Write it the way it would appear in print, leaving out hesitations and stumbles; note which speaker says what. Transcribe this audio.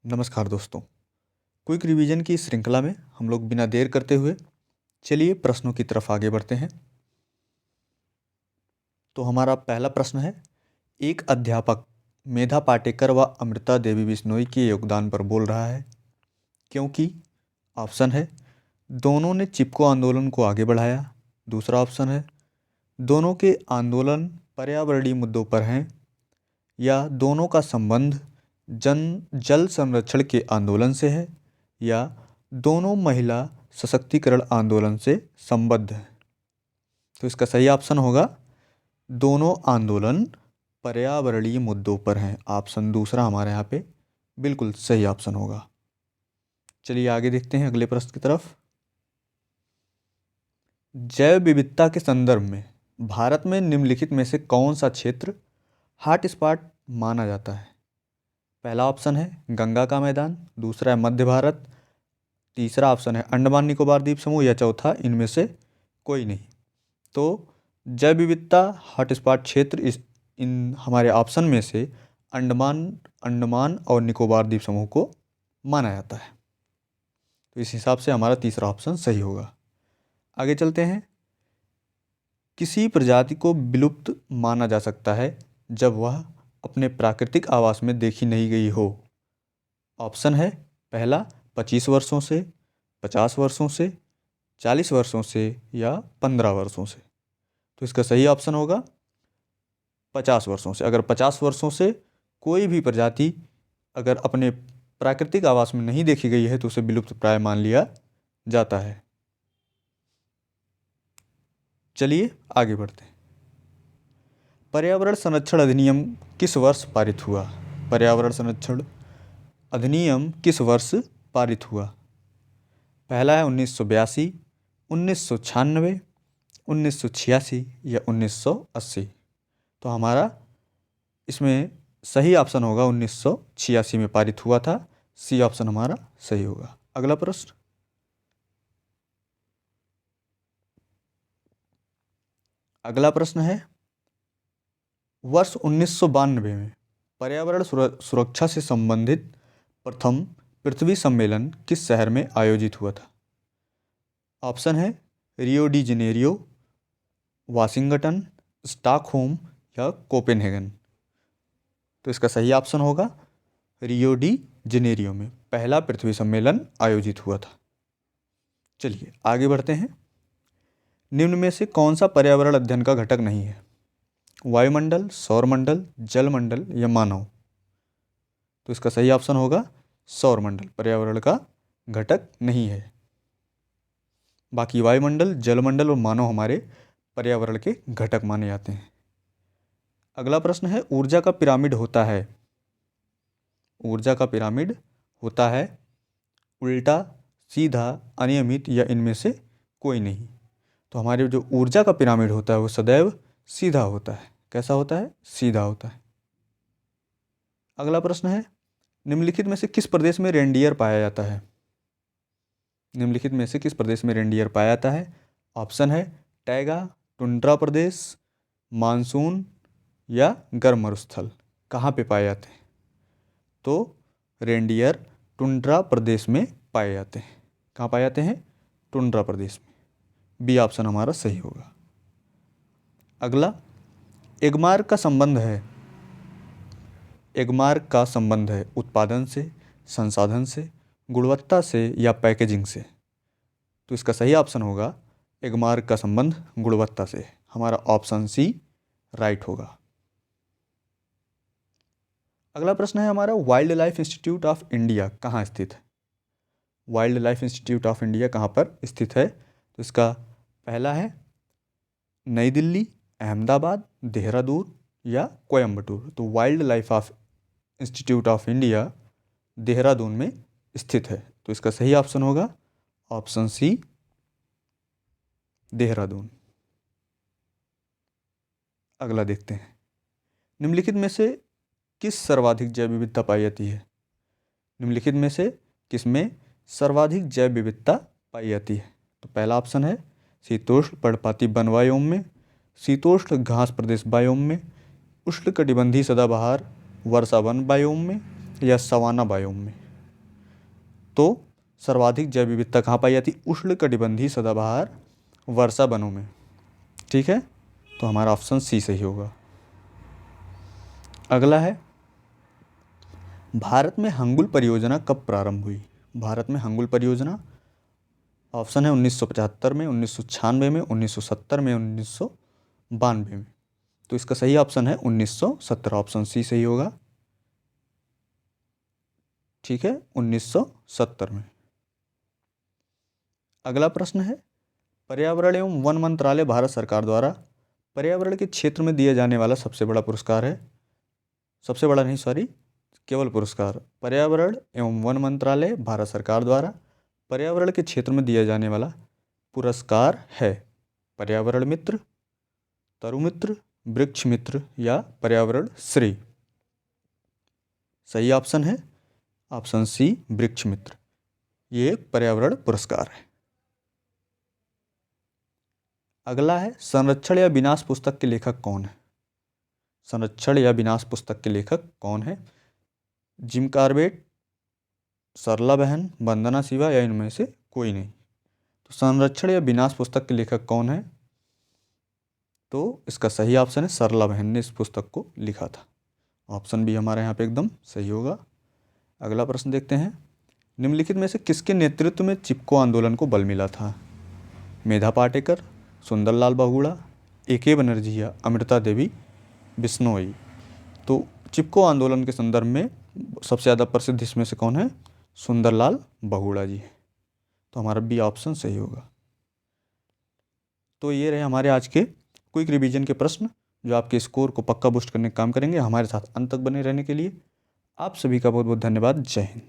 Speaker 1: नमस्कार दोस्तों। Quick revision की इस श्रृंखला में हम लोग बिना देर करते हुए चलिए प्रश्नों की तरफ आगे बढ़ते हैं। तो हमारा पहला प्रश्न है, एक अध्यापक मेधा पाटेकर व अमृता देवी बिश्नोई के योगदान पर बोल रहा है क्योंकि ऑप्शन है दोनों ने चिपको आंदोलन को आगे बढ़ाया। दूसरा ऑप्शन है दोनों के आंदोलन पर्यावरणीय मुद्दों पर हैं, या दोनों का संबंध जल संरक्षण के आंदोलन से है, या दोनों महिला सशक्तिकरण आंदोलन से संबद्ध है। तो इसका सही ऑप्शन होगा दोनों आंदोलन पर्यावरणीय मुद्दों पर हैं। ऑप्शन दूसरा हमारे यहाँ पे बिल्कुल सही ऑप्शन होगा। चलिए आगे देखते हैं अगले प्रश्न की तरफ। जैव विविधता के संदर्भ में भारत में निम्नलिखित में से कौन सा क्षेत्र हॉटस्पॉट माना जाता है? पहला ऑप्शन है गंगा का मैदान, दूसरा है मध्य भारत, तीसरा ऑप्शन है अंडमान निकोबार द्वीप समूह, या चौथा इनमें से कोई नहीं। तो जैव विविधता हॉटस्पॉट क्षेत्र इन हमारे ऑप्शन में से अंडमान और निकोबार द्वीप समूह को माना जाता है। तो इस हिसाब से हमारा तीसरा ऑप्शन सही होगा। आगे चलते हैं। किसी प्रजाति को विलुप्त माना जा सकता है जब वह अपने प्राकृतिक आवास में देखी नहीं गई हो। ऑप्शन है पहला 25 वर्षों से, 50 वर्षों से, 40 वर्षों से, या 15 वर्षों से। तो इसका सही ऑप्शन होगा 50 वर्षों से। अगर 50 वर्षों से कोई भी प्रजाति अगर अपने प्राकृतिक आवास में नहीं देखी गई है तो उसे विलुप्त प्राय मान लिया जाता है। चलिए आगे बढ़ते हैं। पर्यावरण संरक्षण अधिनियम किस वर्ष पारित हुआ? पर्यावरण संरक्षण अधिनियम किस वर्ष पारित हुआ? पहला है 1982, 1996, 1986 या 1980। तो हमारा इसमें सही ऑप्शन होगा 1986 में पारित हुआ था। सी ऑप्शन हमारा सही होगा। अगला प्रश्न। अगला प्रश्न है, वर्ष 1992 में पर्यावरण सुरक्षा से संबंधित प्रथम पृथ्वी सम्मेलन किस शहर में आयोजित हुआ था? ऑप्शन है Rio de Janeiro, Washington, Stockholm या कोपेनहेगन। तो इसका सही ऑप्शन होगा रियो डी जेनेरियो में पहला पृथ्वी सम्मेलन आयोजित हुआ था। चलिए आगे बढ़ते हैं। निम्न में से कौन सा पर्यावरण अध्ययन का घटक नहीं है? वायुमंडल, सौरमंडल, जलमंडल या मानव। तो इसका सही ऑप्शन होगा सौरमंडल पर्यावरण का घटक नहीं है। बाकी वायुमंडल, जलमंडल और मानव हमारे पर्यावरण के घटक माने जाते हैं। अगला प्रश्न है, ऊर्जा का पिरामिड होता है उल्टा, सीधा, अनियमित या इनमें से कोई नहीं। तो हमारे जो ऊर्जा का पिरामिड होता है वो सदैव सीधा होता है। कैसा होता है? सीधा होता है। अगला प्रश्न है, निम्नलिखित में से किस प्रदेश में रेनडियर पाया जाता है? निम्नलिखित में से किस प्रदेश में रेनडियर पाया जाता है? ऑप्शन है टैगा, टुंड्रा प्रदेश, मानसून या गर्म मरुस्थल। कहाँ पे पाए जाते हैं? तो रेनडियर टुंड्रा प्रदेश में पाए जाते हैं। कहाँ पाए जाते हैं? टुंड्रा प्रदेश में। बी ऑप्शन हमारा सही होगा। अगला, एगमार्क का संबंध है उत्पादन से, संसाधन से, गुणवत्ता से या पैकेजिंग से। तो इसका सही ऑप्शन होगा एगमार्क का संबंध गुणवत्ता से। हमारा ऑप्शन सी राइट होगा। अगला प्रश्न है हमारा, wild life institute of India कहाँ स्थित है? Wild life institute of India कहाँ पर स्थित है? तो इसका पहला है नई दिल्ली, अहमदाबाद, देहरादून या कोयम्बटूर। तो wild life of institute of India Dehradun में स्थित है। तो इसका सही ऑप्शन होगा ऑप्शन सी देहरादून। अगला देखते हैं, निम्नलिखित में से किस सर्वाधिक जैव विविधता पाई जाती है? निम्नलिखित में से किसमें सर्वाधिक जैव विविधता पाई जाती है? तो पहला ऑप्शन है शीतोष्ण पर्णपाती वन बायोम में, शीतोष्ण घास प्रदेश बायोम में, उष्णकटिबंधीय सदाबहार वर्षा वन बायोम में या सवाना बायोम में। तो सर्वाधिक जैव विविधता कहाँ पाई जाती? उष्णकटिबंधीय सदाबहार वर्षा वनों में। ठीक है, तो हमारा ऑप्शन सी सही होगा। अगला है, भारत में हंगुल परियोजना कब प्रारंभ हुई? भारत में हंगुल परियोजना, ऑप्शन है 1975 में, 1996 में, 1970 में, 1992 में। तो इसका सही ऑप्शन है 1917, ऑप्शन सी सही होगा। ठीक है, 1970 में। अगला प्रश्न है, पर्यावरण एवं वन मंत्रालय भारत सरकार द्वारा पर्यावरण के क्षेत्र में दिया जाने वाला सबसे बड़ा पुरस्कार है, सबसे बड़ा नहीं सॉरी, केवल पुरस्कार। पर्यावरण एवं वन मंत्रालय भारत सरकार द्वारा पर्यावरण के क्षेत्र में दिया जाने वाला पुरस्कार है पर्यावरण मित्र, तरु मित्र, वृक्ष मित्र या पर्यावरण श्री। सही ऑप्शन है ऑप्शन सी, वृक्ष मित्र। ये पर्यावरण पुरस्कार है। अगला है, संरक्षण या विनाश पुस्तक के लेखक कौन है? संरक्षण या विनाश पुस्तक के लेखक कौन है? जिम कॉर्बेट, सरला बहन, वंदना शिवा या इनमें से कोई नहीं। तो संरक्षण या विनाश पुस्तक के लेखक कौन है? तो इसका सही ऑप्शन है सरला बहन ने इस पुस्तक को लिखा था। ऑप्शन बी हमारे यहाँ पे एकदम सही होगा। अगला प्रश्न देखते हैं, निम्नलिखित में से किसके नेतृत्व में चिपको आंदोलन को बल मिला था? मेधा पाटेकर, सुंदरलाल बहुगुणा, ए.के. बनर्जी या अमृता देवी बिश्नोई। तो चिपको आंदोलन के संदर्भ में सबसे ज़्यादा प्रसिद्ध इसमें से कौन है? सुंदरलाल बहुगुणा जी है। तो हमारा बी ऑप्शन सही होगा। तो ये रहे हमारे आज के क्विक रिवीजन के प्रश्न, जो आपके स्कोर को पक्का बूस्ट करने का काम करेंगे। हमारे साथ अंत तक बने रहने के लिए आप सभी का बहुत बहुत धन्यवाद। जय हिंद।